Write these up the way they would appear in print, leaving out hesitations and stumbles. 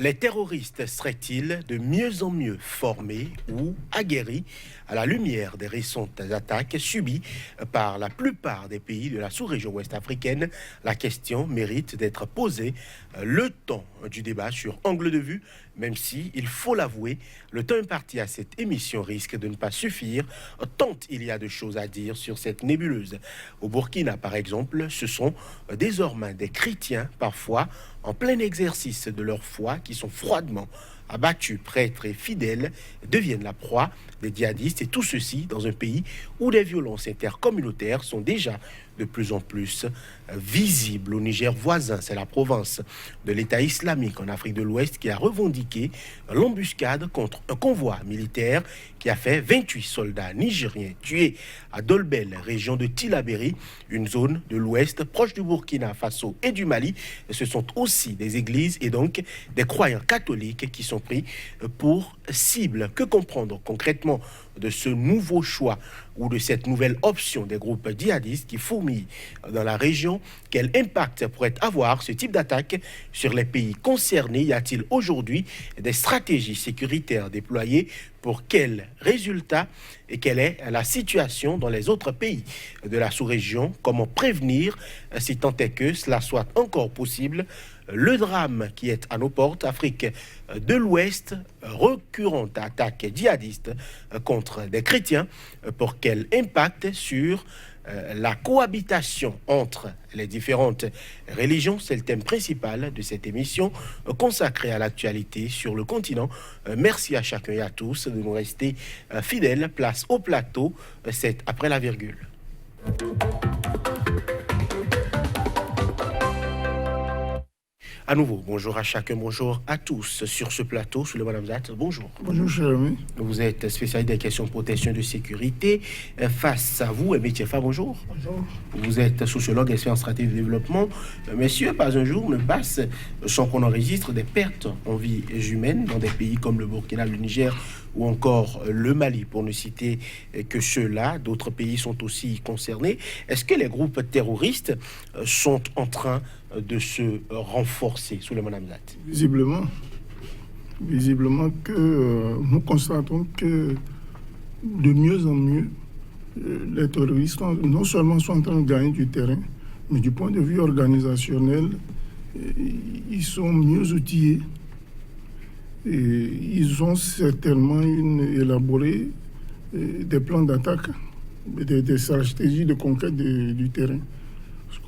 Les terroristes seraient-ils de mieux en mieux formés ou aguerris à la lumière des récentes attaques subies par la plupart des pays de la sous-région ouest africaine? La question mérite d'être posée. Le temps du débat sur angle de vue, même si, il faut l'avouer, le temps imparti à cette émission risque de ne pas suffire, tant il y a de choses à dire sur cette nébuleuse. Au Burkina, par exemple, ce sont désormais des chrétiens, parfois en plein exercice de leur foi, qui sont froidement abattus, prêtres et fidèles deviennent la proie des djihadistes, et tout ceci dans un pays où les violences intercommunautaires sont déjà de plus en plus visibles. Au Niger voisin, c'est la province de l'État islamique en Afrique de l'Ouest qui a revendiqué l'embuscade contre un convoi militaire qui a fait 28 soldats nigériens tués à Dolbel, région de Tillabéri, une zone de l'Ouest proche du Burkina Faso et du Mali. Ce sont aussi des églises et donc des croyants catholiques qui sont pris pour cible. Que comprendre concrètement de ce nouveau choix ou de cette nouvelle option des groupes djihadistes qui fourmillent dans la région? Quel impact pourrait avoir ce type d'attaque sur les pays concernés? Y a-t-il aujourd'hui des stratégies sécuritaires déployées? Pour quels résultats? Et quelle est la situation dans les autres pays de la sous-région? Comment prévenir, si tant est que cela soit encore possible, le drame qui est à nos portes? Afrique de l'Ouest, récurrente attaque djihadiste contre des chrétiens. Pour quel impact sur la cohabitation entre les différentes religions? C'est le thème principal de cette émission consacrée à l'actualité sur le continent. Merci à chacun et à tous de nous rester fidèles. Place au plateau, c'est après la virgule. À nouveau, bonjour à chacun, bonjour à tous. Sur ce plateau, sur le Madame Zat, bonjour. Bonjour, cher ami. Vous êtes spécialiste des questions de protection et de sécurité. Face à vous, Ebetiefa, bonjour. Bonjour. Vous êtes sociologue, expert en stratégie de développement. Messieurs, pas un jour ne passe sans qu'on enregistre des pertes en vies humaines dans des pays comme le Burkina, le Niger ou encore le Mali, pour ne citer que ceux-là. D'autres pays sont aussi concernés. Est-ce que les groupes terroristes sont en train de se renforcer sous le Hamzat? Visiblement que nous constatons que de mieux en mieux, les terroristes non seulement sont en train de gagner du terrain, mais du point de vue organisationnel, ils sont mieux outillés et ils ont certainement élaboré des plans d'attaque, des stratégies de conquête du terrain.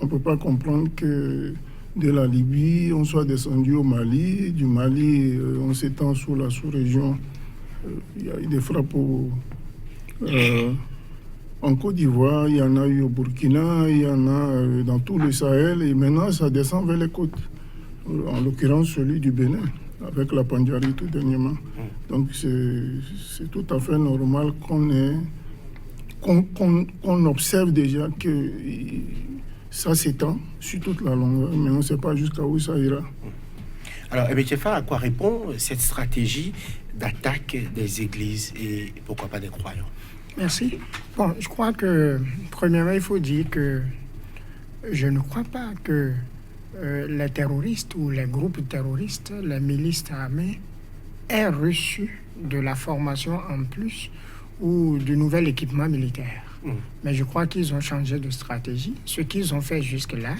On ne peut pas comprendre que de la Libye, on soit descendu au Mali. Du Mali, on s'étend sur la sous-région. Il y a eu des frappes en Côte d'Ivoire, il y en a eu au Burkina, il y en a dans tout le Sahel. Et maintenant, ça descend vers les côtes. En l'occurrence, celui du Bénin, avec la Pandjari tout dernièrement. Donc, c'est tout à fait normal qu'on observe déjà que ça s'étend sur toute la longueur, mais on ne sait pas jusqu'à où ça ira. Alors, Ebetiefa, à quoi répond cette stratégie d'attaque des églises et pourquoi pas des croyants? Merci. Bon, je crois que, premièrement, il faut dire que je ne crois pas que les terroristes ou les groupes terroristes, les milices armées, aient reçu de la formation en plus ou du nouvel équipement militaire. Mais je crois qu'ils ont changé de stratégie. Ce qu'ils ont fait jusque-là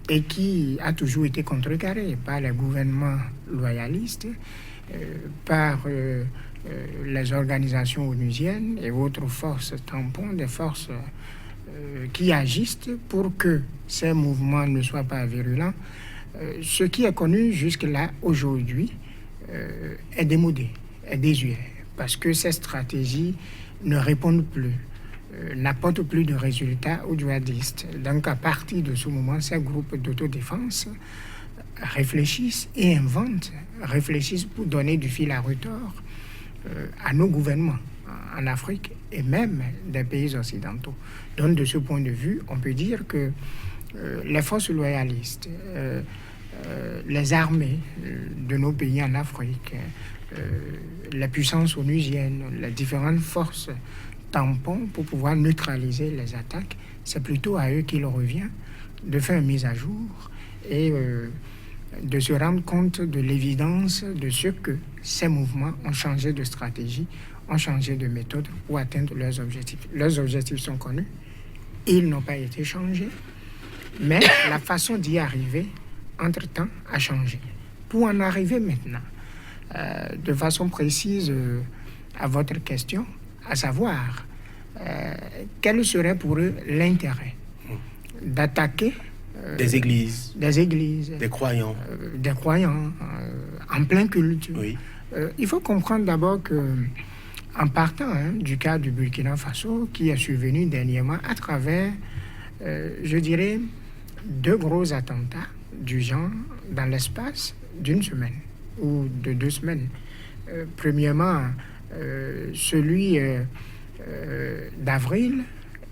et qui a toujours été contrecarré par les gouvernements loyalistes, par les organisations onusiennes et autres forces tampons, des forces qui agissent pour que ces mouvements ne soient pas virulents. Ce qui est connu jusque-là, aujourd'hui, est démodé, est désuet, parce que ces stratégies ne répondent plus, n'apportent plus de résultats aux djihadistes. Donc, à partir de ce moment, ces groupes d'autodéfense réfléchissent et inventent, réfléchissent pour donner du fil à retordre à nos gouvernements en Afrique et même des pays occidentaux. Donc, de ce point de vue, on peut dire que les forces loyalistes, les armées de nos pays en Afrique, les puissances onusiennes, les différentes forces tampons pour pouvoir neutraliser les attaques, c'est plutôt à eux qu'il revient de faire une mise à jour et de se rendre compte de l'évidence de ce que ces mouvements ont changé de stratégie, ont changé de méthode pour atteindre leurs objectifs. Leurs objectifs sont connus, ils n'ont pas été changés, mais la façon d'y arriver, entre-temps, a changé. Pour en arriver maintenant, de façon précise à votre question, à savoir, quel serait pour eux l'intérêt d'attaquer des églises, des croyants, en plein culte. Oui. Il faut comprendre d'abord que, en partant du cas du Burkina Faso, qui est survenu dernièrement à travers, je dirais, 2 gros attentats du genre dans l'espace d'une semaine ou de 2 semaines. Premièrement, celui d'avril,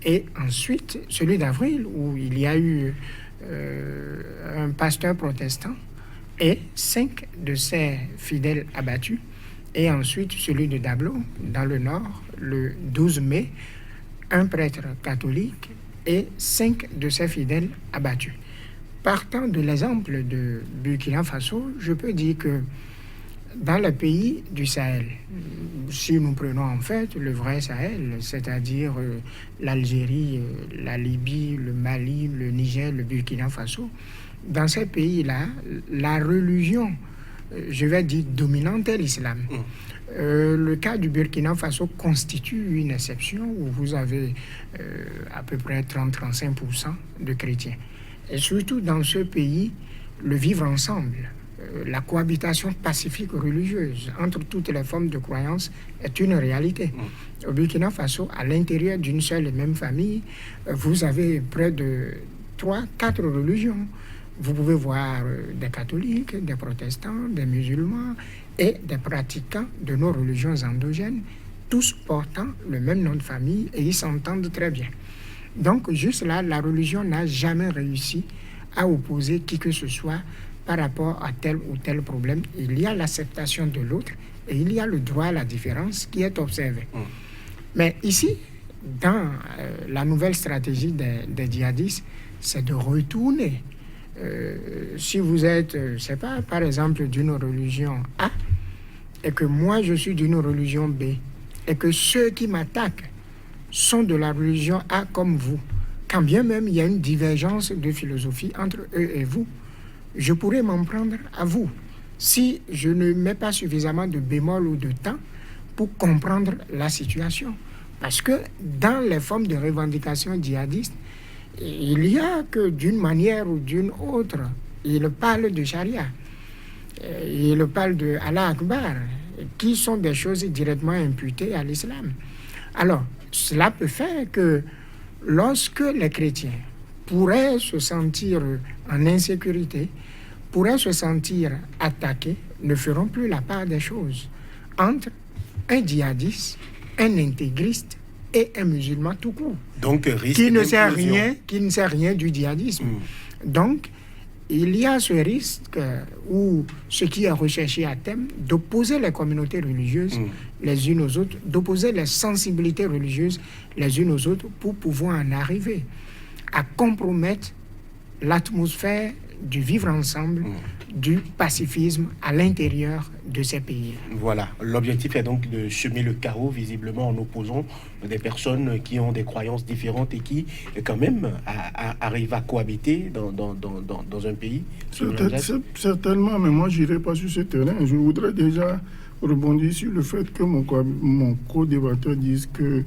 et ensuite celui d'avril où il y a eu un pasteur protestant et 5 de ses fidèles abattus, et ensuite celui de Dablo dans le nord le 12 mai, un prêtre catholique et 5 de ses fidèles abattus. Partant de l'exemple de Burkina Faso, je peux dire que dans le pays du Sahel, si nous prenons en fait le vrai Sahel, c'est-à-dire l'Algérie, la Libye, le Mali, le Niger, le Burkina Faso, dans ces pays-là, la religion, je vais dire dominante, est l'islam. Le cas du Burkina Faso constitue une exception où vous avez à peu près 30-35% de chrétiens. Et surtout dans ce pays, le vivre ensemble, la cohabitation pacifique religieuse entre toutes les formes de croyance est une réalité. Au Burkina Faso, à l'intérieur d'une seule et même famille, vous avez près de 3-4 religions. Vous pouvez voir des catholiques, des protestants, des musulmans et des pratiquants de nos religions endogènes, tous portant le même nom de famille, et ils s'entendent très bien. Donc, juste là, la religion n'a jamais réussi à opposer qui que ce soit par rapport à tel ou tel problème. Il y a l'acceptation de l'autre et il y a le droit à la différence qui est observé. Mais ici, dans la nouvelle stratégie des djihadistes, c'est de retourner. Si vous êtes, je sais pas, par exemple, d'une religion A, et que moi je suis d'une religion B, et que ceux qui m'attaquent sont de la religion A comme vous, quand bien même il y a une divergence de philosophie entre eux et vous, je pourrais m'en prendre à vous si je ne mets pas suffisamment de bémol ou de temps pour comprendre la situation. Parce que dans les formes de revendication djihadiste, il y a que d'une manière ou d'une autre, il parle de charia, il parle de Allah Akbar, qui sont des choses directement imputées à l'islam. Alors, cela peut faire que lorsque les chrétiens pourraient se sentir en insécurité, pourraient se sentir attaqués, ne feront plus la part des choses entre un djihadiste, un intégriste et un musulman tout court, donc, qui ne sait rien du djihadisme. Donc, il y a ce risque ou ce qui est recherché à terme d'opposer les communautés religieuses les unes aux autres, d'opposer les sensibilités religieuses les unes aux autres pour pouvoir en arriver à compromettre l'atmosphère du vivre ensemble, du pacifisme à l'intérieur de ces pays. Voilà, l'objectif est donc de semer le chaos visiblement en opposant des personnes qui ont des croyances différentes et qui quand même arrivent à cohabiter dans un pays. Certainement, mais moi je n'irai pas sur ce terrain. Je voudrais déjà rebondir sur le fait que mon co-débatteur dise que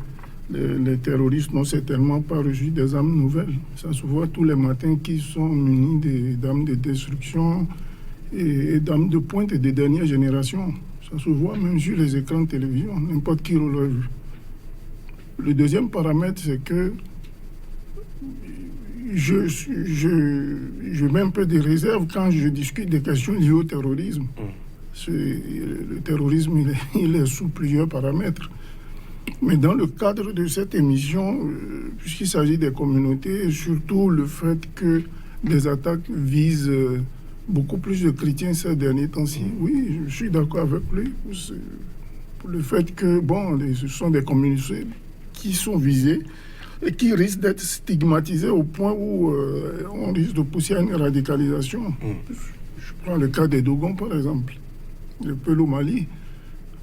les terroristes n'ont certainement pas reçu des armes nouvelles. Ça se voit tous les matins qu'ils sont munis d'armes de destruction et d'armes de pointe de dernière génération. Ça se voit même sur les écrans de télévision, n'importe qui relève. Le deuxième paramètre, c'est que je mets un peu de réserve quand je discute des questions liées au terrorisme. Le terrorisme, il est sous plusieurs paramètres. Mais dans le cadre de cette émission, puisqu'il s'agit des communautés, et surtout le fait que les attaques visent beaucoup plus de chrétiens ces derniers temps-ci, oui, je suis d'accord avec lui pour le fait que, ce sont des communautés qui sont visées et qui risquent d'être stigmatisées au point où on risque de pousser à une radicalisation. Je prends le cas des Dogons, par exemple. Le Peul au Mali.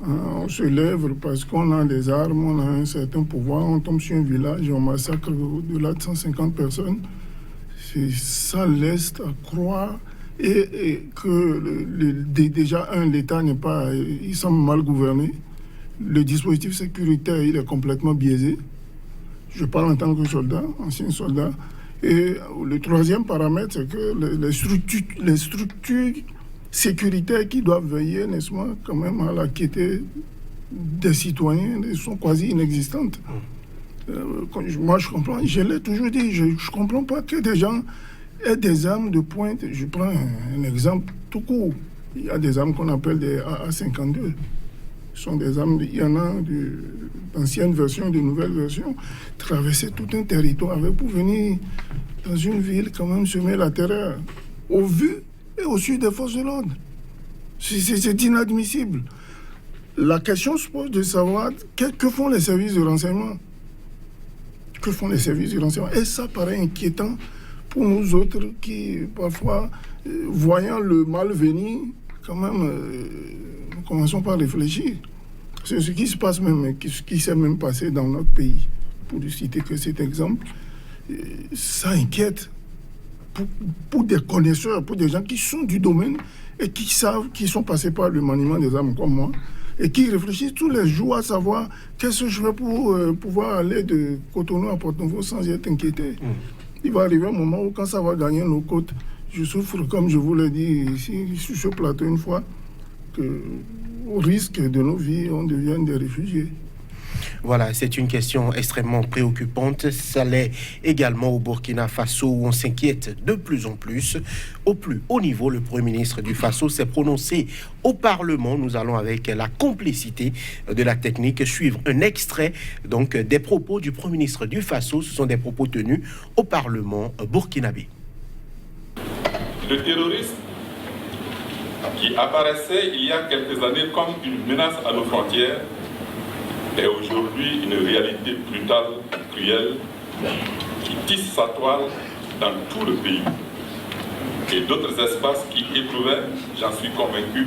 On se lève parce qu'on a des armes, on a un certain pouvoir, on tombe sur un village et on massacre au-delà de 150 personnes. Ça laisse à croire et que déjà, l'État n'est pas... Il semble mal gouverné. Le dispositif sécuritaire, il est complètement biaisé. Je parle en tant que soldat, ancien soldat. Et le troisième paramètre, c'est que les structures sécuritaires qui doivent veiller, n'est-ce pas, quand même à la quiété des citoyens, sont quasi inexistantes. Moi, je comprends, je l'ai toujours dit, je ne comprends pas que des gens aient des armes de pointe. Je prends un exemple tout court. Il y a des armes qu'on appelle des AA-52. Ce sont des armes, il y en a d'anciennes versions, de nouvelles versions. Traverser tout un territoire pour venir dans une ville, quand même, semer la terreur. Au vu et au su des forces de l'ordre. C'est inadmissible. La question se pose de savoir que font les services de renseignement. Que font les services de renseignement? Et ça paraît inquiétant pour nous autres qui, parfois, voyant le mal venir, quand même, nous commençons par réfléchir. C'est ce qui se passe même, ce qui s'est même passé dans notre pays. Pour ne citer que cet exemple, ça inquiète. Pour des connaisseurs, pour des gens qui sont du domaine et qui savent, qui sont passés par le maniement des armes comme moi, et qui réfléchissent tous les jours à savoir qu'est-ce que je fais pour pouvoir aller de Cotonou à Porto-Novo sans être inquiété. Il va arriver un moment où, quand ça va gagner nos côtes, je souffre, comme je vous l'ai dit ici, sur ce plateau une fois, qu'au risque de nos vies, on devienne des réfugiés. Voilà, c'est une question extrêmement préoccupante. Ça l'est également au Burkina Faso, où on s'inquiète de plus en plus. Au plus haut niveau, le Premier ministre du Faso s'est prononcé au Parlement. Nous allons, avec la complicité de la technique, suivre un extrait donc des propos du Premier ministre du Faso. Ce sont des propos tenus au Parlement burkinabé. Le terrorisme qui apparaissait il y a quelques années comme une menace à nos frontières est aujourd'hui une réalité brutale, cruelle, qui tisse sa toile dans tout le pays. Et d'autres espaces qui éprouvaient, j'en suis convaincu,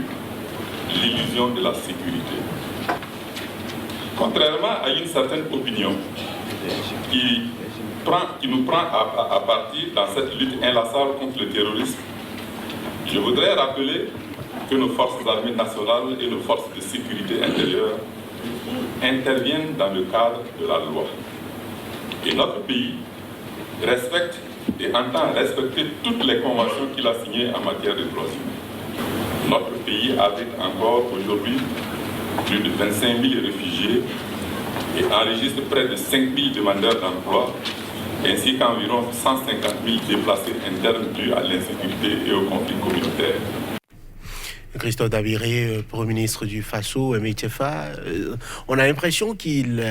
l'illusion de la sécurité. Contrairement à une certaine opinion qui nous prend à partie dans cette lutte inlassable contre le terrorisme, je voudrais rappeler que nos forces armées nationales et nos forces de sécurité intérieure interviennent dans le cadre de la loi. Et notre pays respecte et entend respecter toutes les conventions qu'il a signées en matière de droits humains. Notre pays abrite encore aujourd'hui plus de 25 000 réfugiés et enregistre près de 5 000 demandeurs d'emploi, ainsi qu'environ 150 000 déplacés internes dus à l'insécurité et au conflit communautaire. Christophe Dabiré, Premier ministre du Faso, Meïtefa, on a l'impression qu'il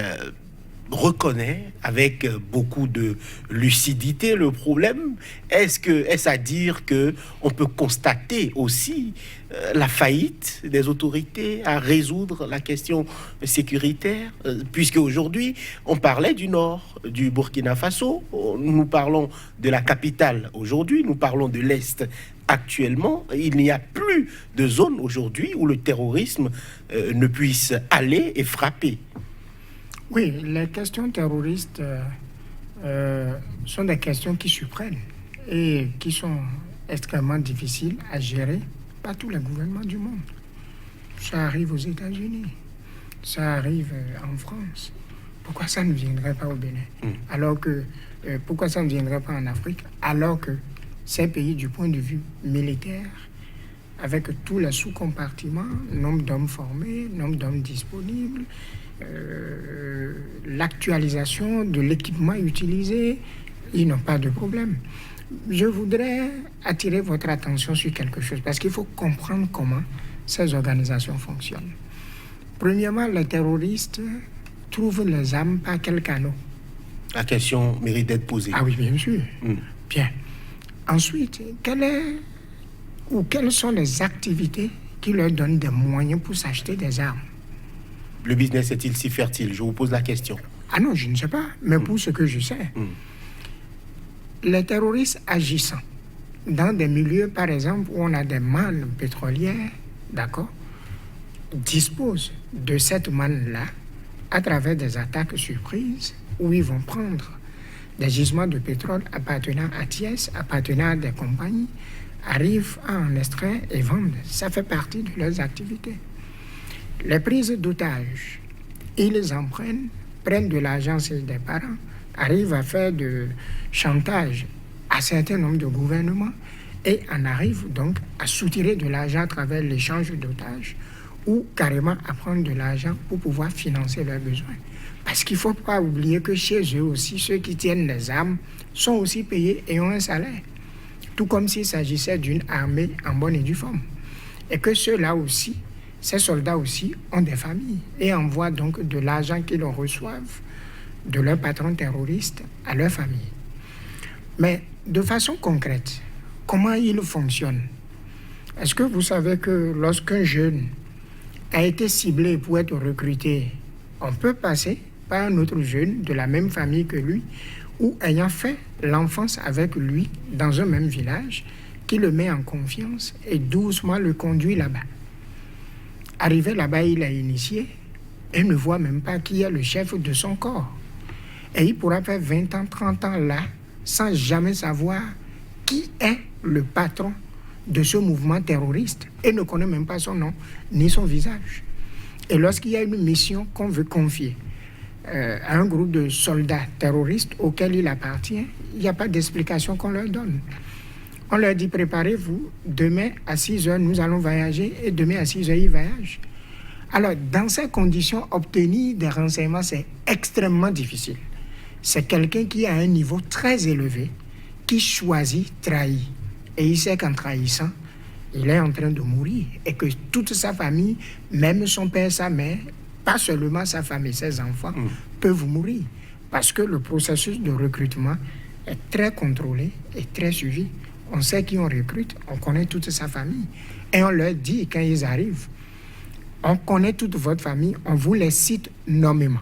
reconnaît avec beaucoup de lucidité le problème. Est-ce à dire qu'on peut constater aussi la faillite des autorités à résoudre la question sécuritaire, puisque aujourd'hui on parlait du nord du Burkina Faso, nous parlons de la capitale aujourd'hui, nous parlons de l'Est actuellement. Il n'y a plus de zone aujourd'hui où le terrorisme ne puisse aller et frapper. Oui, les questions terroristes sont des questions qui surprennent et qui sont extrêmement difficiles à gérer par tous les gouvernements du monde. Ça arrive aux États-Unis, ça arrive en France. Pourquoi ça ne viendrait pas au Bénin? Alors que, pourquoi ça ne viendrait pas en Afrique? Alors que ces pays, du point de vue militaire, avec tous les sous-compartiments, nombre d'hommes formés, nombre d'hommes disponibles, l'actualisation de l'équipement utilisé, ils n'ont pas de problème. Je voudrais attirer votre attention sur quelque chose, parce qu'il faut comprendre comment ces organisations fonctionnent. Premièrement, les terroristes trouvent les armes par quel canot? La question mérite d'être posée. Ah oui, bien sûr. Bien. Ensuite, quelles sont les activités qui leur donnent des moyens pour s'acheter des armes? Le business est-il si fertile? Je vous pose la question. Ah non, je ne sais pas, mais pour ce que je sais, les terroristes agissant dans des milieux, par exemple, où on a des mannes pétrolières, d'accord, disposent de cette manne-là à travers des attaques surprises où ils vont prendre des gisements de pétrole appartenant à Thiès, appartenant à des compagnies, arrivent à en extraire et vendent. Ça fait partie de leurs activités. Les prises d'otages, ils en prennent de l'argent chez des parents, arrivent à faire de chantage à certains nombres de gouvernements et en arrivent donc à soutirer de l'argent à travers l'échange d'otages ou carrément à prendre de l'argent pour pouvoir financer leurs besoins. Parce qu'il ne faut pas oublier que chez eux aussi, ceux qui tiennent les armes sont aussi payés et ont un salaire. Tout comme s'il s'agissait d'une armée en bonne et due forme. Et que ceux-là aussi, ces soldats aussi, ont des familles et envoient donc de l'argent qu'ils reçoivent de leurs patrons terroristes à leur famille. Mais de façon concrète, comment ils fonctionnent? Est-ce que vous savez que lorsqu'un jeune a été ciblé pour être recruté, on peut passer par un autre jeune de la même famille que lui ou ayant fait l'enfance avec lui dans un même village qui le met en confiance et doucement le conduit là-bas. Arrivé là-bas, il est initié et ne voit même pas qui est le chef de son corps. Et il pourra faire 20 ans, 30 ans là sans jamais savoir qui est le patron de ce mouvement terroriste et ne connaît même pas son nom ni son visage. Et lorsqu'il y a une mission qu'on veut confier à un groupe de soldats terroristes auquel il appartient, il n'y a pas d'explication qu'on leur donne. On leur dit, préparez-vous, demain à 6 heures, nous allons voyager, et demain à 6 heures, ils voyagent. Alors, dans ces conditions, obtenir des renseignements, c'est extrêmement difficile. C'est quelqu'un qui a un niveau très élevé, qui choisit trahir. Et il sait qu'en trahissant, il est en train de mourir et que toute sa famille, même son père, sa mère, pas seulement sa femme et ses enfants, peuvent mourir. Parce que le processus de recrutement est très contrôlé et très suivi. On sait qui on recrute, on connaît toute sa famille. Et on leur dit, quand ils arrivent, on connaît toute votre famille, on vous les cite nommément.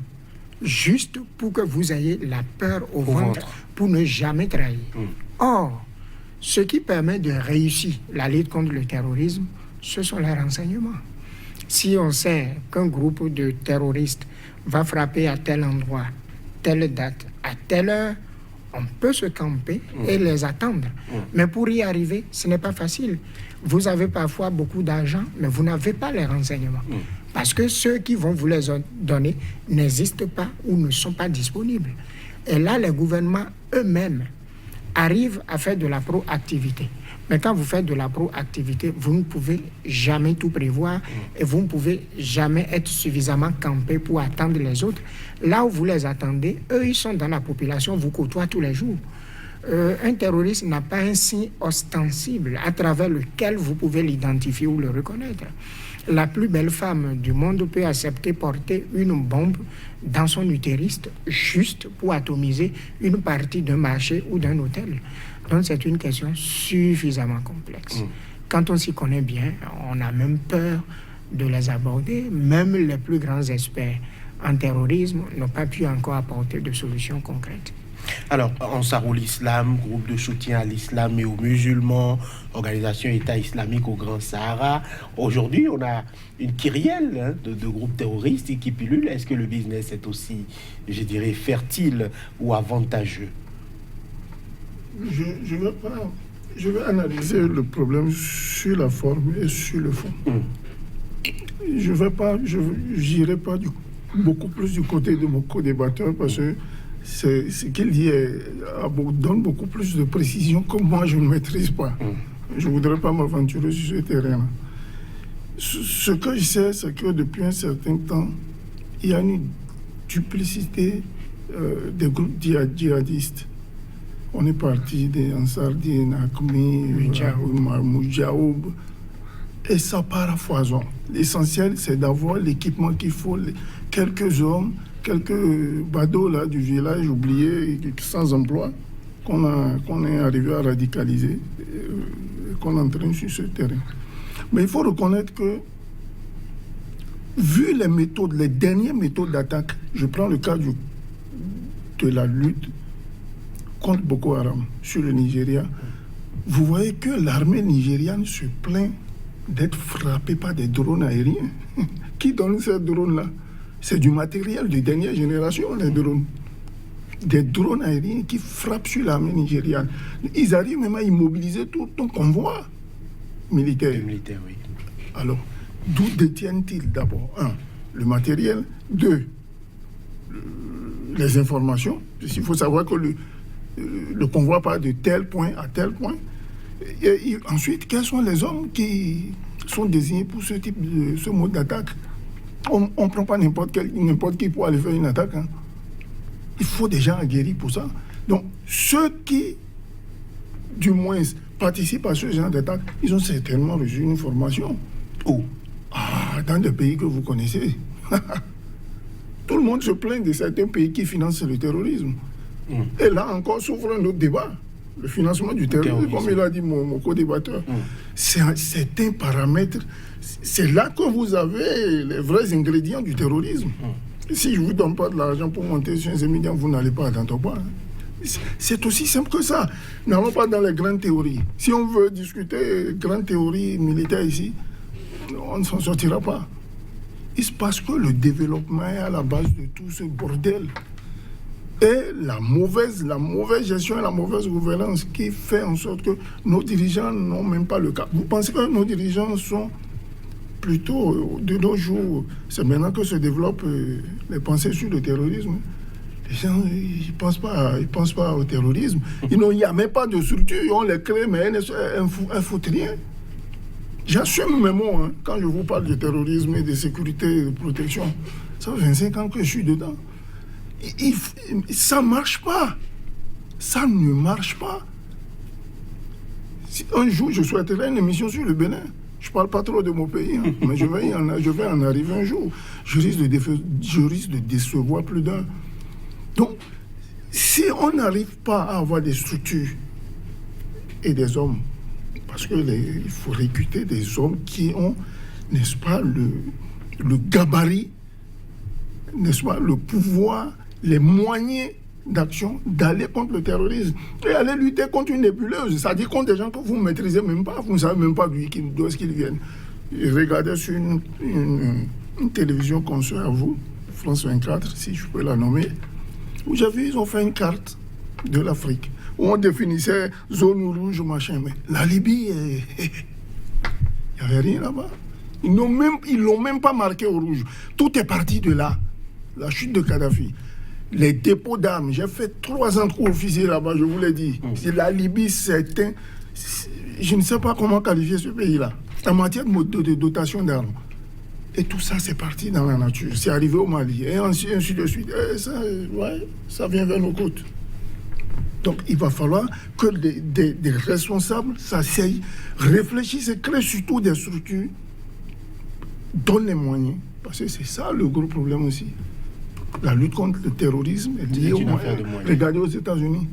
Juste pour que vous ayez la peur au ventre, pour ne jamais trahir. Or, ce qui permet de réussir la lutte contre le terrorisme, ce sont les renseignements. Si on sait qu'un groupe de terroristes va frapper à tel endroit, telle date, à telle heure, on peut se camper et les attendre. Mais pour y arriver, ce n'est pas facile. Vous avez parfois beaucoup d'argent, mais vous n'avez pas les renseignements. Parce que ceux qui vont vous les donner n'existent pas ou ne sont pas disponibles. Et là, les gouvernements eux-mêmes arrivent à faire de la proactivité. Mais quand vous faites de la proactivité, vous ne pouvez jamais tout prévoir et vous ne pouvez jamais être suffisamment campé pour attendre les autres. Là où vous les attendez, eux, ils sont dans la population, vous côtoient tous les jours. Un terroriste n'a pas un signe ostensible à travers lequel vous pouvez l'identifier ou le reconnaître. La plus belle femme du monde peut accepter porter une bombe dans son utérus juste pour atomiser une partie d'un marché ou d'un hôtel. Donc c'est une question suffisamment complexe. Quand on s'y connaît bien, on a même peur de les aborder. Même les plus grands experts en terrorisme n'ont pas pu encore apporter de solutions concrètes. Alors, Ansarul l'Islam, groupe de soutien à l'islam et aux musulmans, organisation État islamique au Grand Sahara. Aujourd'hui, on a une kyrielle de groupes terroristes qui pullulent. Est-ce que le business est aussi, je dirais, fertile ou avantageux? Je vais analyser le problème sur la forme et sur le fond. Je n'irai pas beaucoup plus du côté de mon co-débatteur parce que ce qu'il dit donne beaucoup plus de précision que moi je ne maîtrise pas. Je ne voudrais pas m'aventurer sur ce terrain-là. Ce que je sais, c'est que depuis un certain temps, il y a une duplicité des groupes djihadistes. On est parti des Ansardine, Akmi, Moujaoub, et ça part à foison. L'essentiel, c'est d'avoir l'équipement qu'il faut, quelques hommes, quelques badauds là, du village oubliés, sans emploi, qu'on est arrivé à radicaliser, qu'on entraîne sur ce terrain. Mais il faut reconnaître que, vu les méthodes, les dernières méthodes d'attaque, je prends le cas de la lutte contre Boko Haram sur le Nigeria, vous voyez que l'armée nigériane se plaint d'être frappée par des drones aériens. Qui donne ces drones-là? C'est du matériel de dernière génération, les drones. Des drones aériens qui frappent sur l'armée nigériane. Ils arrivent même à immobiliser tout un convoi militaire. Oui. Alors, d'où détiennent-ils d'abord? 1. Le matériel. 2. Les informations. Il faut savoir que le convoi part de tel point à tel point. Et ensuite, quels sont les hommes qui sont désignés pour ce mode d'attaque? On ne prend pas n'importe qui pour aller faire une attaque. Hein. Il faut des gens aguerris pour ça. Donc, ceux qui, du moins, participent à ce genre d'attaque, ils ont certainement reçu une formation. Où? Dans des pays que vous connaissez. Tout le monde se plaint de certains pays qui financent le terrorisme. Et là encore s'ouvre un autre débat. Le financement du terrorisme, comme il a dit mon co-débatteur. C'est un paramètre. C'est là que vous avez les vrais ingrédients du terrorisme. Si je ne vous donne pas de l'argent pour monter sur un séminaire, vous n'allez pas à Tantopa. C'est aussi simple que ça. N'allons pas dans les grandes théories. Si on veut discuter grandes théories militaires ici, on ne s'en sortira pas. Il se passe que le développement est à la base de tout ce bordel. Et la mauvaise gestion et la mauvaise gouvernance qui fait en sorte que nos dirigeants n'ont même pas le cap. Vous pensez que nos dirigeants sont plutôt, de nos jours, c'est maintenant que se développent les pensées sur le terrorisme. Les gens, ils ne pensent pas au terrorisme. Il n'y a même pas de structure, on les crée, mais elles ne foutent rien. J'assume mes mots, hein, quand je vous parle de terrorisme et de sécurité et de protection. Ça fait 25 ans que je suis dedans. Ça ne marche pas. Ça ne marche pas. Si un jour, je souhaiterais une émission sur le Bénin. Je ne parle pas trop de mon pays, hein, mais je vais en arriver un jour. Je risque de décevoir plus d'un. Donc, si on n'arrive pas à avoir des structures et des hommes, parce qu'il faut recruter des hommes qui ont, n'est-ce pas, le gabarit, n'est-ce pas, le pouvoir, les moyens d'action, d'aller contre le terrorisme et aller lutter contre une nébuleuse, c'est-à-dire contre des gens que vous ne maîtrisez même pas, vous ne savez même pas d'où est-ce qu'ils viennent. Et regardez sur une télévision conçue à vous, France 24, si je peux la nommer, où j'ai vu, ils ont fait une carte de l'Afrique, où on définissait zone rouge, machin, mais la Libye, il n'y avait rien là-bas. Ils l'ont même pas marqué au rouge. Tout est parti de là. La chute de Kadhafi. Les dépôts d'armes. J'ai fait 3 ans de cours officiers là-bas, je vous l'ai dit. C'est la Libye, je ne sais pas comment qualifier ce pays-là. En matière de dotation d'armes. Et tout ça, c'est parti dans la nature. C'est arrivé au Mali. Et ainsi de suite. Et ça vient vers nos côtes. Donc, il va falloir que des responsables s'asseyent, réfléchissent et créent surtout des structures, donnent les moyens. Parce que c'est ça le gros problème aussi. La lutte contre le terrorisme est liée aux moyens. Regardez aux États-Unis.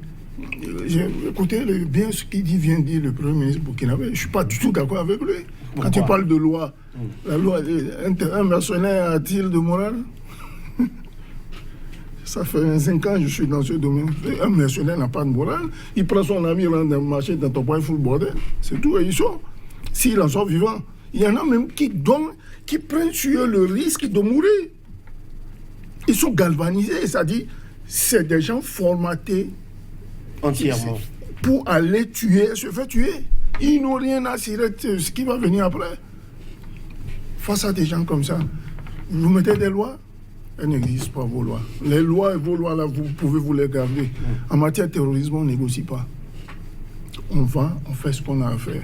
J'ai écouté bien ce qu'il vient de dire le Premier ministre burkinabé. Je ne suis pas du tout d'accord avec lui. Pourquoi? Quand tu parles de loi, la loi, un mercenaire a-t-il de morale? Ça fait 25 ans que je suis dans ce domaine. Un mercenaire n'a pas de morale. Il prend son ami, il rentre dans le marché, dans ton point, il fout le bordel. C'est tout, et il sort. S'il en sort vivant. Il y en a même qui prennent sur eux le risque de mourir. Ils sont galvanisés, c'est-à-dire, c'est des gens formatés entièrement pour aller se faire tuer. Ils n'ont rien à cirer de ce qui va venir après. Face à des gens comme ça, vous mettez des lois, elles n'existent pas, vos lois. Les lois et vos lois, là, vous pouvez vous les garder. En matière de terrorisme, on ne négocie pas. On fait ce qu'on a à faire.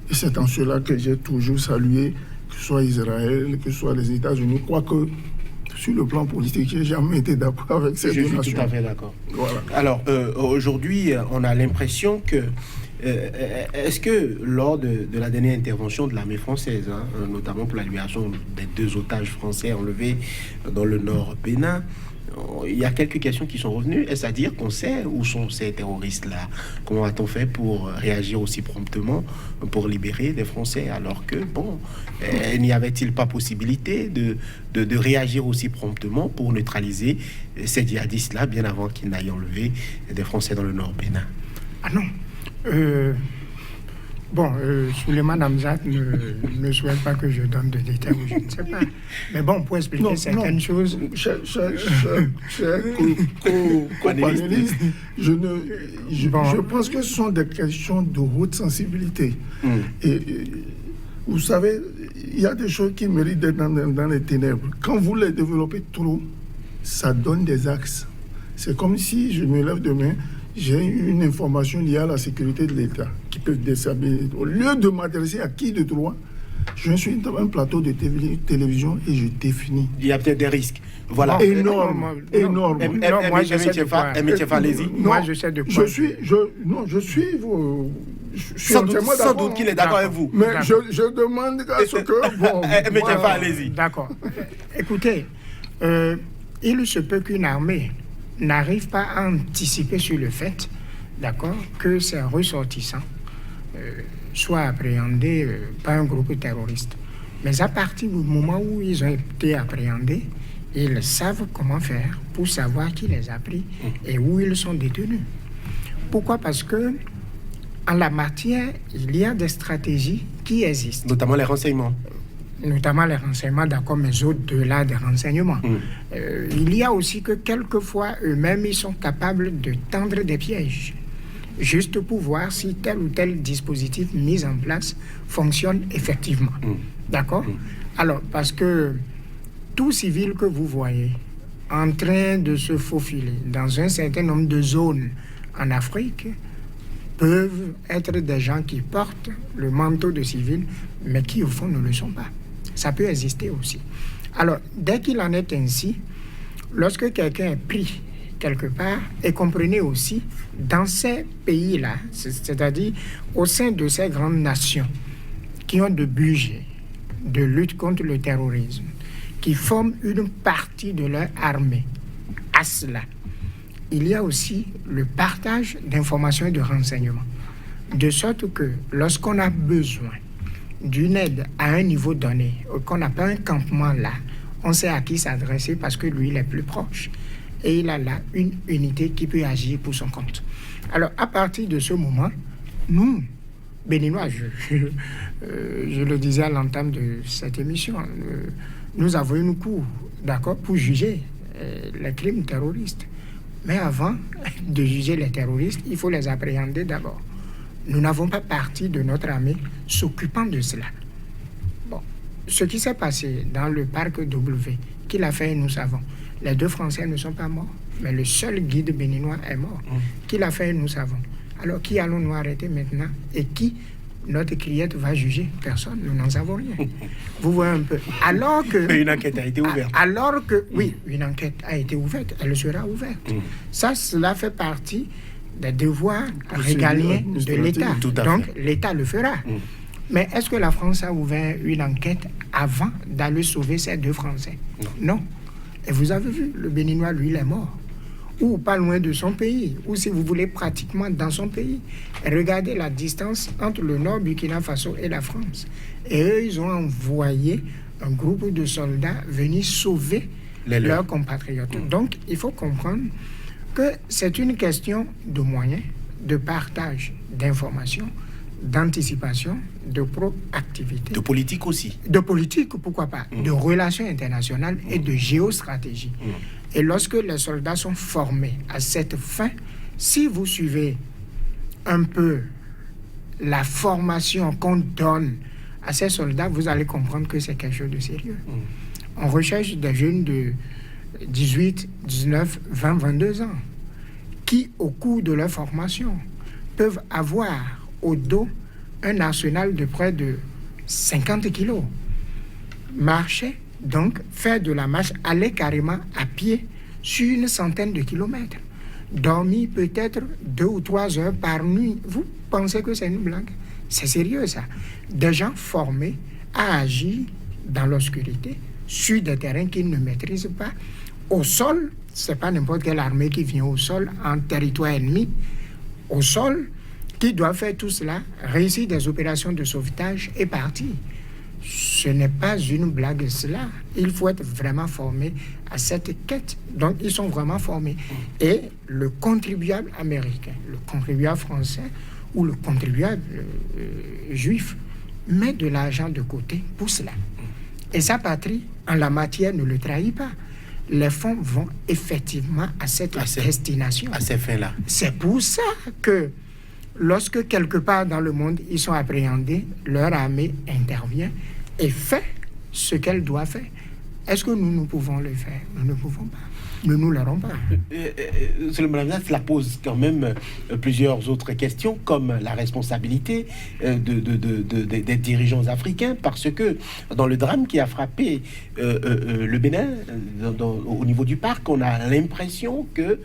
Et c'est en cela que j'ai toujours salué, que ce soit Israël, que ce soit les États-Unis, quoique sur le plan politique, je n'ai jamais été d'accord avec ces deux nations. Je suis tout à fait d'accord. Voilà. Alors, aujourd'hui, on a l'impression que... est-ce que lors de la dernière intervention de l'armée française, notamment pour la libération des 2 otages français enlevés dans le nord Bénin, il y a quelques questions qui sont revenues. Est-ce à dire qu'on sait où sont ces terroristes-là? Comment a-t-on fait pour réagir aussi promptement pour libérer des Français, alors que, n'y avait-il pas possibilité de réagir aussi promptement pour neutraliser ces djihadistes-là bien avant qu'ils n'aillent enlever des Français dans le nord Bénin? Ah non. Bon, Souleymane Hamzat ne souhaite pas que je donne de détails, ou je ne sais pas. Mais bon, pour expliquer certaines choses... Cher co-panéliste, je pense que ce sont des questions de haute sensibilité. Et vous savez, il y a des choses qui méritent d'être dans les ténèbres. Quand vous les développez trop, ça donne des axes. C'est comme si je me lève demain, j'ai une information liée à la sécurité de l'État qui peut déstabiliser. Au lieu de m'adresser à qui de droit, je suis dans un plateau de télévision et je définis. Il y a peut-être des risques. Voilà. Énorme. Moi, je sais de quoi. Allez-y. Moi, je sais de quoi. Je suis sans doute qu'il est d'accord avec vous. Mais je demande à ce que... Bon, allez-y. D'accord. Écoutez, il se peut qu'une armée n'arrive pas à anticiper sur le fait, d'accord, que ses ressortissants soient appréhendés par un groupe terroriste. Mais à partir du moment où ils ont été appréhendés, ils savent comment faire pour savoir qui les a pris et où ils sont détenus. Pourquoi? Parce que en la matière, il y a des stratégies qui existent. Notamment les renseignements. D'accord, mais au-delà des renseignements. Il y a aussi que quelquefois, eux-mêmes, ils sont capables de tendre des pièges, juste pour voir si tel ou tel dispositif mis en place fonctionne effectivement. D'accord? Alors, parce que tout civil que vous voyez en train de se faufiler dans un certain nombre de zones en Afrique peuvent être des gens qui portent le manteau de civil, mais qui, au fond, ne le sont pas. Ça peut exister aussi. Alors, dès qu'il en est ainsi, lorsque quelqu'un est pris quelque part, et comprenez aussi, dans ces pays-là, c'est-à-dire au sein de ces grandes nations qui ont de budget de lutte contre le terrorisme, qui forment une partie de leur armée à cela, il y a aussi le partage d'informations et de renseignements. De sorte que lorsqu'on a besoin d'une aide à un niveau donné, qu'on n'a pas un campement là, on sait à qui s'adresser parce que lui, il est plus proche. Et il a là une unité qui peut agir pour son compte. Alors, à partir de ce moment, nous, Béninois, je le disais à l'entame de cette émission, nous avons une cour, d'accord, pour juger les crimes terroristes. Mais avant de juger les terroristes, il faut les appréhender d'abord. Nous n'avons pas partie de notre armée s'occupant de cela. Bon, ce qui s'est passé dans le parc W, qui l'a fait, nous savons. Les 2 Français ne sont pas morts, mais le seul guide béninois est mort. Qui l'a fait, nous savons. Alors, qui allons-nous arrêter maintenant? Et qui notre criette va juger? Personne, nous n'en savons rien. Vous voyez un peu. Alors que... Une enquête a été ouverte. Alors que, oui, une enquête a été ouverte, elle sera ouverte. Ça, cela fait partie des devoirs régaliens de l'État. Donc, l'État le fera. Mais est-ce que la France a ouvert une enquête avant d'aller sauver ces 2 Français? Non. Et vous avez vu, le Béninois, lui, il est mort. Ou pas loin de son pays, ou si vous voulez, pratiquement dans son pays. Et regardez la distance entre le nord Burkina Faso et la France. Et eux, ils ont envoyé un groupe de soldats venir sauver leurs compatriotes. Donc, il faut comprendre que c'est une question de moyens, de partage d'informations, d'anticipation, de proactivité. De politique aussi. De politique, pourquoi pas. De relations internationales et de géostratégie. Et lorsque les soldats sont formés à cette fin, si vous suivez un peu la formation qu'on donne à ces soldats, vous allez comprendre que c'est quelque chose de sérieux. On recherche des jeunes de 18, 19, 20, 22 ans qui, au cours de leur formation, peuvent avoir au dos un arsenal de près de 50 kilos. Marcher, donc faire de la marche, aller carrément à pied sur une centaine de kilomètres. Dormir peut-être 2 ou 3 heures par nuit. Vous pensez que c'est une blague? C'est sérieux ça. Des gens formés à agir dans l'obscurité, sur des terrains qu'ils ne maîtrisent pas. Au sol, ce n'est pas n'importe quelle armée qui vient au sol en territoire ennemi. Au sol, qui doit faire tout cela, réussir des opérations de sauvetage et partir. Ce n'est pas une blague cela. Il faut être vraiment formé à cette quête. Donc, ils sont vraiment formés. Et le contribuable américain, le contribuable français, où le contribuable juif met de l'argent de côté pour cela. Et sa patrie, en la matière, ne le trahit pas. Les fonds vont effectivement à cette destination. À ces fins-là. C'est pour ça que lorsque quelque part dans le monde, ils sont appréhendés, leur armée intervient et fait ce qu'elle doit faire. Est-ce que nous pouvons le faire? Nous ne pouvons pas. Nous ne l'aurons pas. Cela pose quand même plusieurs autres questions, comme la responsabilité des dirigeants africains, parce que dans le drame qui a frappé le Bénin, au niveau du parc, on a l'impression que,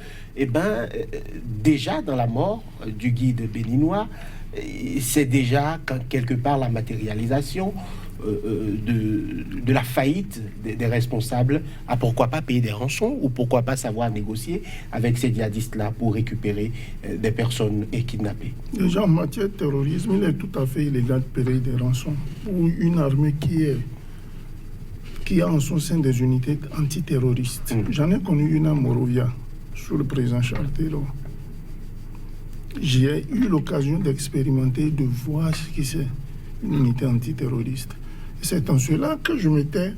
déjà dans la mort du guide béninois, c'est déjà quelque part la matérialisation de la faillite des responsables, à pourquoi pas payer des rançons ou pourquoi pas savoir négocier avec ces djihadistes-là pour récupérer des personnes kidnappées. Déjà en matière de terrorisme, il est tout à fait illégal de payer des rançons pour une armée qui a en son sein des unités antiterroristes. J'en ai connu une à Morovia, sous le président Charles Taylor. J'ai eu l'occasion d'expérimenter, de voir ce qui c'est une unité antiterroriste. C'est en cela que je m'étais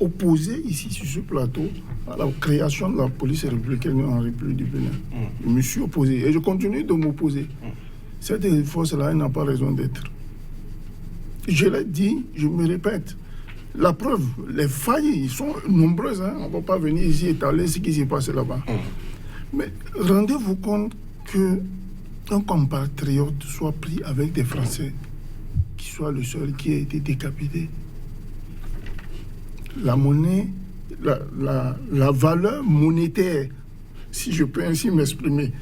opposé ici sur ce plateau à la création de la police républicaine en République du Bénin. Je me suis opposé et je continue de m'opposer. Cette force-là, elle n'a pas raison d'être. Je l'ai dit, je me répète. La preuve, les failles sont nombreuses. On ne va pas venir ici étaler ce qui s'est passé là-bas. Mais rendez-vous compte qu'un compatriote soit pris avec des Français, qui soit le seul qui a été décapité. La monnaie, la valeur monétaire, si je peux ainsi m'exprimer,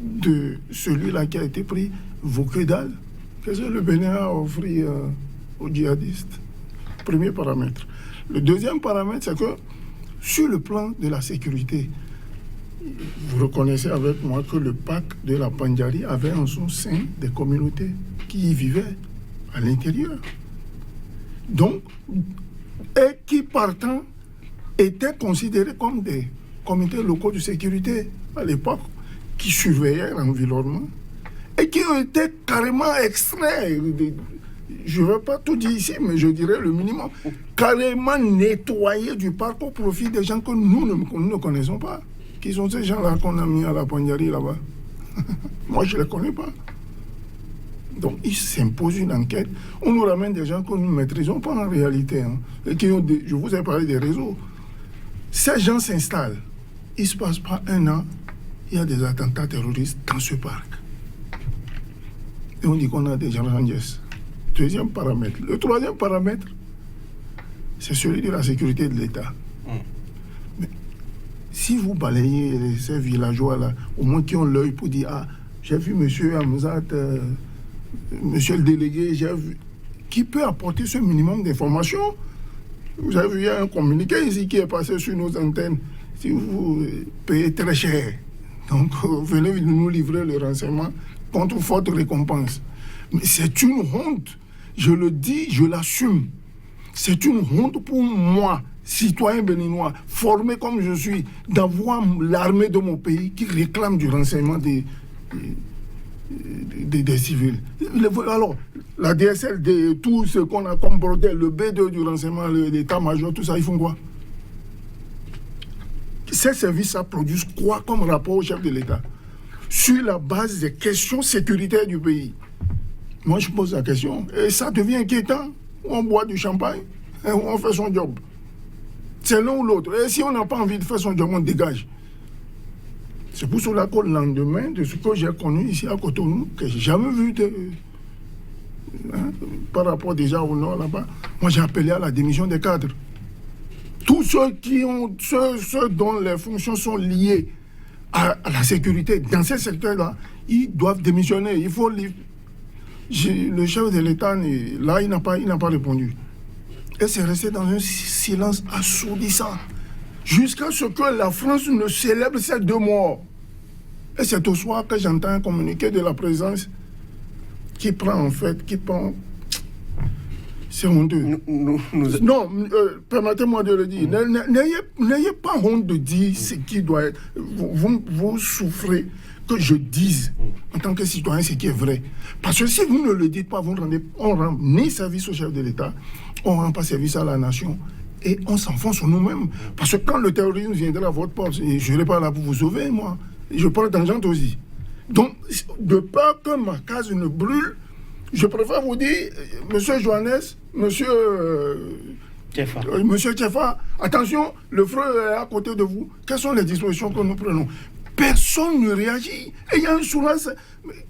de celui-là qui a été pris, vaut que dalle. Qu'est-ce que le Bénin a offert aux djihadistes? Premier paramètre. Le deuxième paramètre, c'est que sur le plan de la sécurité, vous reconnaissez avec moi que le pacte de la Pandjari avait en son sein des communautés qui y vivaient à l'intérieur. Donc, et qui partant étaient considérés comme des comités locaux de sécurité à l'époque, qui surveillaient l'environnement et qui ont été carrément extraits. Je ne vais pas tout dire ici, mais je dirais le minimum, carrément nettoyés du parc au profit des gens que nous ne connaissons pas. Qui sont ces gens-là qu'on a mis à la Pandjari là-bas? Moi, je ne les connais pas. Donc, il s'impose une enquête. On nous ramène des gens que nous ne maîtrisons pas en réalité. Et qui ont je vous ai parlé des réseaux. Ces gens s'installent. Il ne se passe pas un an, il y a des attentats terroristes dans ce parc. Et on dit qu'on a des gens rangers. Deuxième paramètre. Le troisième paramètre, c'est celui de la sécurité de l'État. Mais si vous balayez ces villageois-là, au moins qui ont l'œil pour dire « Ah, j'ai vu monsieur Hamzat, monsieur le délégué, j'ai vu... » Qui peut apporter ce minimum d'informations? Vous avez vu, il y a un communiqué ici qui est passé sur nos antennes. Si vous payez très cher, donc venez nous livrer le renseignement contre forte récompense. Mais c'est une honte. Je le dis, je l'assume. C'est une honte pour moi, citoyen béninois, formé comme je suis, d'avoir l'armée de mon pays qui réclame du renseignement des civils. Alors, la DSL, tout ce qu'on a comme bordel, le B2 du renseignement, l'état-major, tout ça, ils font quoi? Ces services-là produisent quoi comme rapport au chef de l'État? Sur la base des questions sécuritaires du pays. Moi, je pose la question, et ça devient inquiétant. On boit du champagne, et on fait son job. C'est l'un ou l'autre. Et si on n'a pas envie de faire son job, on dégage. C'est pour cela qu'au lendemain de ce que j'ai connu ici à Cotonou, que j'ai jamais vu par rapport déjà au nord là-bas, moi j'ai appelé à la démission des cadres. Tous ceux ceux dont les fonctions sont liées à la sécurité dans ces secteurs-là, ils doivent démissionner. Il faut le chef de l'État, là, il n'a pas répondu. Et c'est resté dans un silence assourdissant jusqu'à ce que la France ne célèbre ces 2 morts. Et c'est au soir que j'entends un communiqué de la présidence qui prend C'est honteux. Non, permettez-moi de le dire. N'ayez pas honte de dire ce qui doit être. Vous souffrez que je dise, en tant que citoyen, ce qui est vrai. Parce que si vous ne le dites pas, on ne rend ni service au chef de l'État, on ne rend pas service à la nation, et on s'enfonce sur nous-mêmes. Parce que quand le terrorisme viendra à votre porte, je ne serai pas là pour vous sauver, moi. Je parle tangente aussi. Donc, de peur que ma case ne brûle, je préfère vous dire, monsieur Johannes, monsieur Tchefa, attention, le feu est à côté de vous. Quelles sont les dispositions que nous prenons? Personne ne réagit. Et il y a un silence.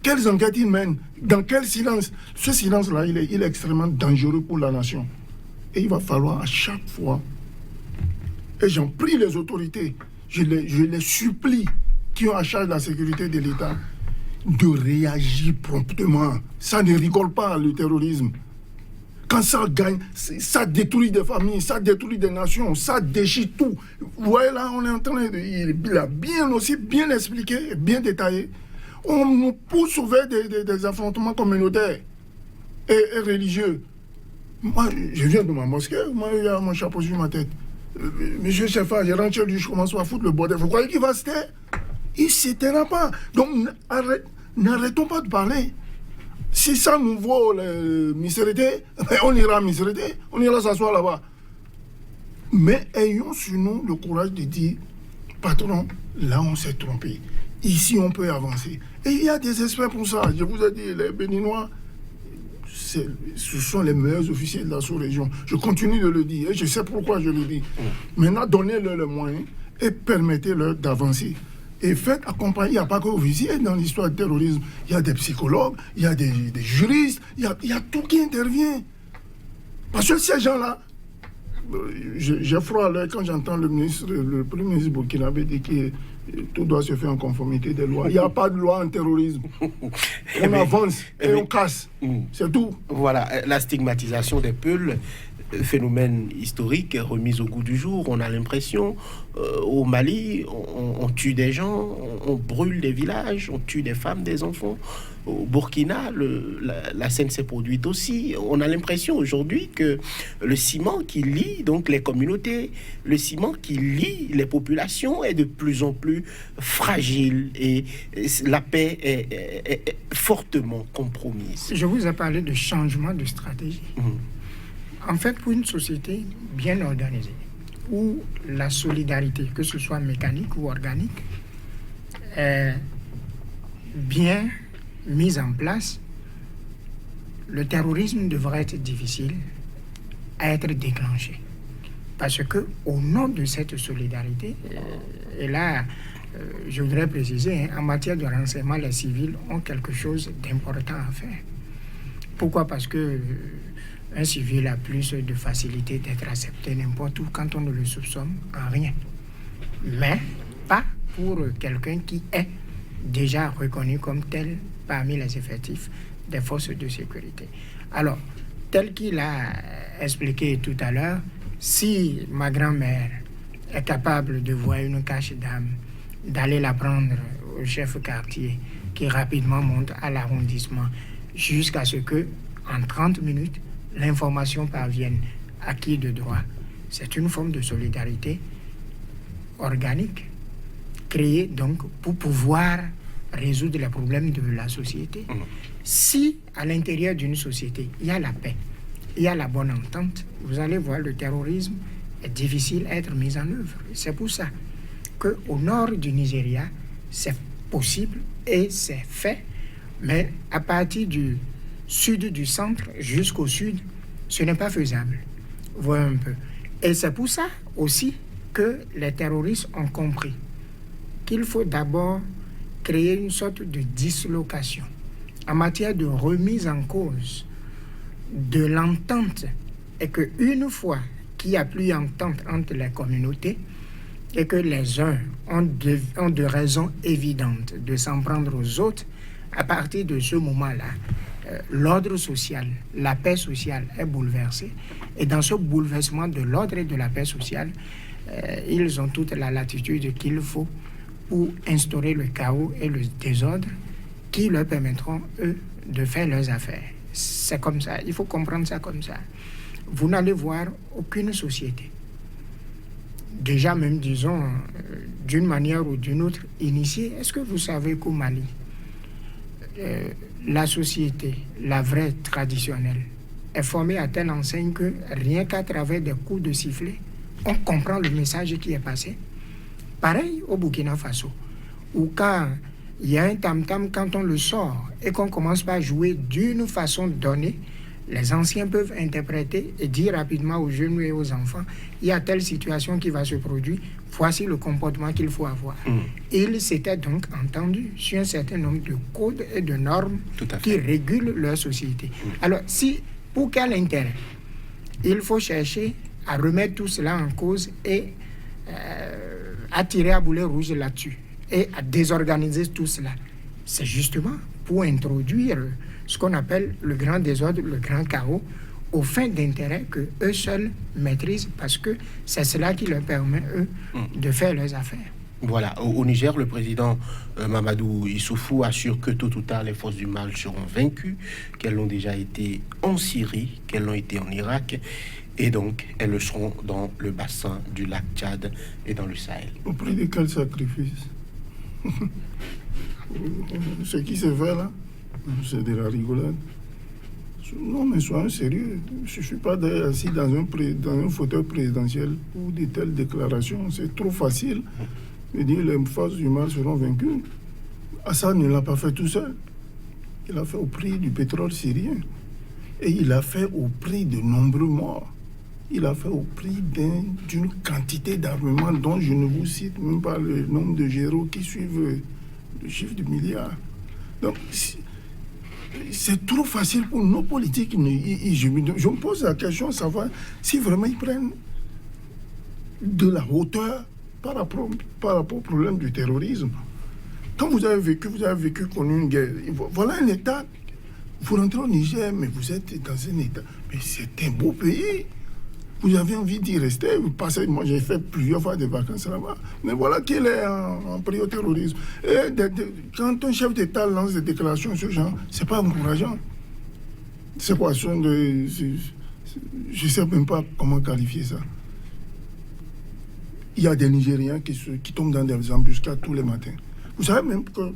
Quelles enquêtes ils mènent? Dans quel silence? Ce silence-là, il est extrêmement dangereux pour la nation. Et il va falloir à chaque fois, et j'en prie les autorités, je les supplie, qui ont à charge de la sécurité de l'État, de réagir promptement. Ça ne rigole pas, le terrorisme. Quand ça gagne, ça détruit des familles, ça détruit des nations, ça déchire tout. Vous voyez là, on est en train de... Il a bien expliqué, bien détaillé. On nous pousse vers des affrontements communautaires et religieux. Moi, je viens de ma mosquée, moi, il y a mon chapeau sur ma tête. Monsieur Chefa, je rentre chez lui, je commence à foutre le bordel. Vous croyez qu'il va se taire? Il ne se taira pas. Donc, n'arrêtons pas de parler. Si ça nous vaut la misérité, on ira à misérité, on ira s'asseoir là-bas. Mais ayons sur nous le courage de dire, patron, là on s'est trompé. Ici on peut avancer. Et il y a des experts pour ça. Je vous ai dit, les Béninois, ce sont les meilleurs officiers de la sous-région. Je continue de le dire et je sais pourquoi je le dis. Maintenant, donnez-leur les moyens et permettez-leur d'avancer. Et faites accompagner, il n'y a pas qu'officiers dans l'histoire du terrorisme. Il y a des psychologues, il y a des juristes, il y a tout qui intervient. Parce que ces gens-là, j'ai froid à l'œil quand j'entends le premier ministre burkinabé dire que tout doit se faire en conformité des lois. Il n'y a pas de loi en terrorisme. On avance et on casse. C'est tout. Voilà, la stigmatisation des Peuls, phénomène historique remis au goût du jour. On a l'impression, au Mali, on tue des gens, on brûle des villages, on tue des femmes, des enfants. Au Burkina, la scène s'est produite aussi. On a l'impression aujourd'hui que le ciment qui lie donc les communautés, le ciment qui lie les populations est de plus en plus fragile et la paix est fortement compromise. Je vous ai parlé de changement de stratégie. En fait, pour une société bien organisée, où la solidarité, que ce soit mécanique ou organique, est bien mise en place, le terrorisme devrait être difficile à être déclenché. Parce que au nom de cette solidarité, et là, je voudrais préciser, en matière de renseignement, les civils ont quelque chose d'important à faire. Pourquoi? Parce que un civil a plus de facilité d'être accepté n'importe où quand on ne le soupçonne en rien. Mais pas pour quelqu'un qui est déjà reconnu comme tel parmi les effectifs des forces de sécurité. Alors, tel qu'il a expliqué tout à l'heure, si ma grand-mère est capable de voir une cache d'âme, d'aller la prendre au chef quartier qui rapidement monte à l'arrondissement jusqu'à ce que, en 30 minutes, l'information parvienne à qui de droit. C'est une forme de solidarité organique, créée donc pour pouvoir résoudre les problèmes de la société. Si à l'intérieur d'une société, il y a la paix, il y a la bonne entente, vous allez voir, le terrorisme est difficile à être mis en œuvre. C'est pour ça qu'au nord du Nigeria, c'est possible et c'est fait, mais à partir du sud du centre jusqu'au sud, ce n'est pas faisable. Voilà un peu. Et c'est pour ça aussi que les terroristes ont compris qu'il faut d'abord créer une sorte de dislocation en matière de remise en cause de l'entente, et qu'une fois qu'il n'y a plus d'entente entre les communautés et que les uns ont de raisons évidentes de s'en prendre aux autres, à partir de ce moment-là, l'ordre social, la paix sociale est bouleversée. Et dans ce bouleversement de l'ordre et de la paix sociale, ils ont toute la latitude qu'il faut pour instaurer le chaos et le désordre qui leur permettront, eux, de faire leurs affaires. c'est comme ça. Il faut comprendre ça comme ça. Vous n'allez voir aucune société, déjà même, disons, d'une manière ou d'une autre, initiée. Est-ce que vous savez qu'au Mali, la société, la vraie traditionnelle, est formée à telle enseigne que rien qu'à travers des coups de sifflet, on comprend le message qui est passé? Pareil au Burkina Faso, où quand il y a un tam-tam, quand on le sort et qu'on commence par jouer d'une façon donnée, les anciens peuvent interpréter et dire rapidement aux jeunes et aux enfants, il y a telle situation qui va se produire, voici le comportement qu'il faut avoir. Ils s'étaient donc entendus sur un certain nombre de codes et de normes qui régulent leur société. Alors, pour quel intérêt? Il faut chercher à remettre tout cela en cause et à tirer à boulet rouge là-dessus et à désorganiser tout cela. C'est justement pour introduire ce qu'on appelle le grand désordre, le grand chaos, aux fins d'intérêt que eux seuls maîtrisent, parce que c'est cela qui leur permet, eux, de faire leurs affaires. Voilà, au Niger, le président Mamadou Issoufou assure que tôt ou tard, les forces du mal seront vaincues, qu'elles l'ont déjà été en Syrie, qu'elles l'ont été en Irak, et donc elles le seront dans le bassin du lac Tchad et dans le Sahel. Au prix de quel sacrifice? Ce qui se fait là, c'est de la rigolade. Non, mais soyons sérieux. Je ne suis pas assis dans un fauteuil présidentiel pour de telles déclarations. C'est trop facile de dire que les forces du mal seront vaincues. Hassan ne l'a pas fait tout seul. Il l'a fait au prix du pétrole syrien. Et il l'a fait au prix de nombreux morts. Il a fait au prix d'une quantité d'armement dont je ne vous cite même pas le nombre de généraux qui suivent le chiffre du milliard. Donc, c'est trop facile pour nos politiques. Je me pose la question de savoir si vraiment ils prennent de la hauteur par rapport au problème du terrorisme. Quand vous avez vécu connu une guerre, voilà un État. Vous rentrez au Niger, mais vous êtes dans un État. Mais c'est un beau pays. Vous avez envie d'y rester. Vous passez, moi, j'ai fait plusieurs fois des vacances là-bas. Mais voilà qu'il est en pris au terrorisme. Et quand un chef d'État lance des déclarations sur ce genre, c'est pas encourageant. C'est quoi? Je ne sais même pas comment qualifier ça. Il y a des Nigériens qui tombent dans des embuscades tous les matins. Vous savez même que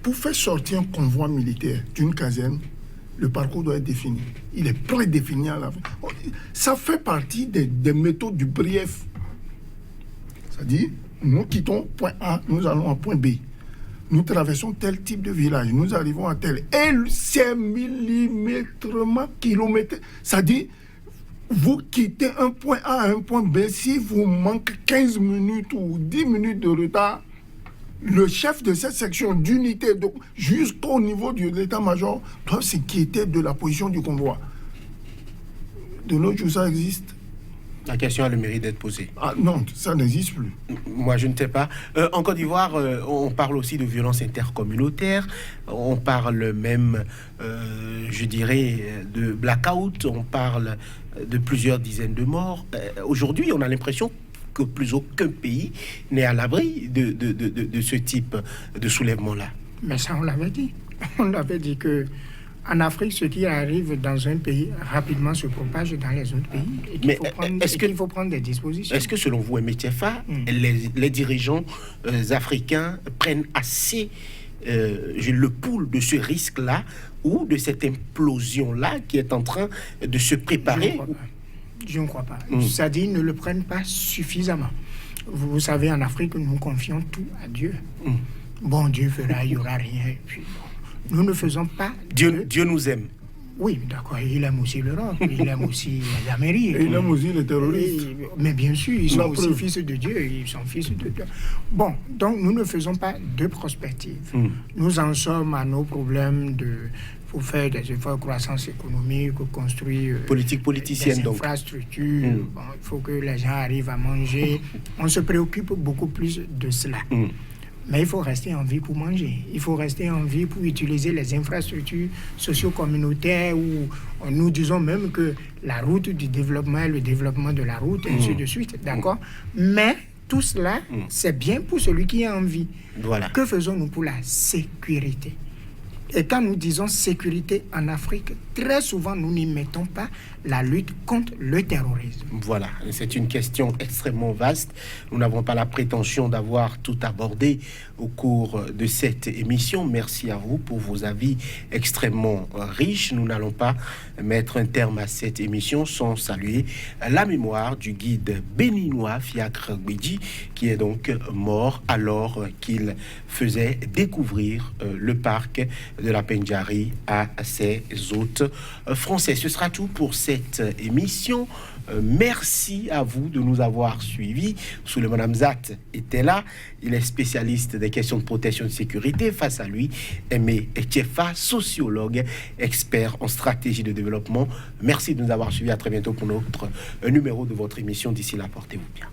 pour faire sortir un convoi militaire d'une caserne, le parcours doit être défini. Il est prédéfini à la fin. Ça fait partie des méthodes du brief. C'est-à-dire, nous quittons point A, nous allons à point B. Nous traversons tel type de village, nous arrivons à tel. Et c'est millimétrement, kilomètre. C'est-à-dire, vous quittez un point A à un point B, si vous manquez 15 minutes ou 10 minutes de retard, le chef de cette section d'unité jusqu'au niveau de l'état-major doit s'inquiéter de la position du convoi. De nos jours, ça existe. La question a le mérite d'être posée. Ah non, ça n'existe plus. Moi, je ne sais pas. En Côte d'Ivoire, on parle aussi de violences intercommunautaires. On parle même, je dirais, de blackout. On parle de plusieurs dizaines de morts. Aujourd'hui, on a l'impression que plus aucun pays n'est à l'abri de ce type de soulèvement-là. Mais ça, on l'avait dit. On l'avait dit que en Afrique, ce qui arrive dans un pays rapidement se propage dans les autres pays. Et qu'il faut prendre des dispositions. Est-ce que, selon vous, MTFA, les dirigeants africains prennent assez le pouls de ce risque-là ou de cette implosion-là qui est en train de se préparer? Je ne crois pas. C'est-à-dire, ils ne le prennent pas suffisamment. Vous savez, en Afrique, nous confions tout à Dieu. Bon, Dieu fera, il n'y aura rien. Et puis, bon, nous ne faisons pas... Dieu nous aime. Oui, d'accord. Il aime aussi l'Europe, il aime aussi l'Amérique. Et il aime aussi les terroristes. Mais bien sûr, ils sont aussi fils de Dieu. Ils sont fils de Dieu. Bon, donc nous ne faisons pas de prospective. Nous en sommes à nos problèmes pour faire des efforts de croissance économique, construire politique politicienne, des infrastructures. Bon, il faut que les gens arrivent à manger. On se préoccupe beaucoup plus de cela. Mais il faut rester en vie pour manger. Il faut rester en vie pour utiliser les infrastructures socio-communautaires où nous disons même que la route du développement est le développement de la route, et ainsi de suite. D'accord? Mais tout cela, c'est bien pour celui qui a envie. Voilà. Que faisons-nous pour la sécurité? Et quand nous disons sécurité en Afrique, très souvent, nous n'y mettons pas la lutte contre le terrorisme. Voilà, c'est une question extrêmement vaste. Nous n'avons pas la prétention d'avoir tout abordé au cours de cette émission. Merci à vous pour vos avis extrêmement riches. Nous n'allons pas mettre un terme à cette émission sans saluer la mémoire du guide béninois Fiacre Gbedji, qui est donc mort alors qu'il faisait découvrir le parc de la Pendjari à ses hôtes français. Ce sera tout pour cette émission. Merci à vous de nous avoir suivis. Souleymane Hamzat était là. Il est spécialiste des questions de protection et de sécurité. Face à lui, Aimé Etchefa, sociologue, expert en stratégie de développement. Merci de nous avoir suivis. À très bientôt pour notre numéro de votre émission. D'ici là, portez-vous bien.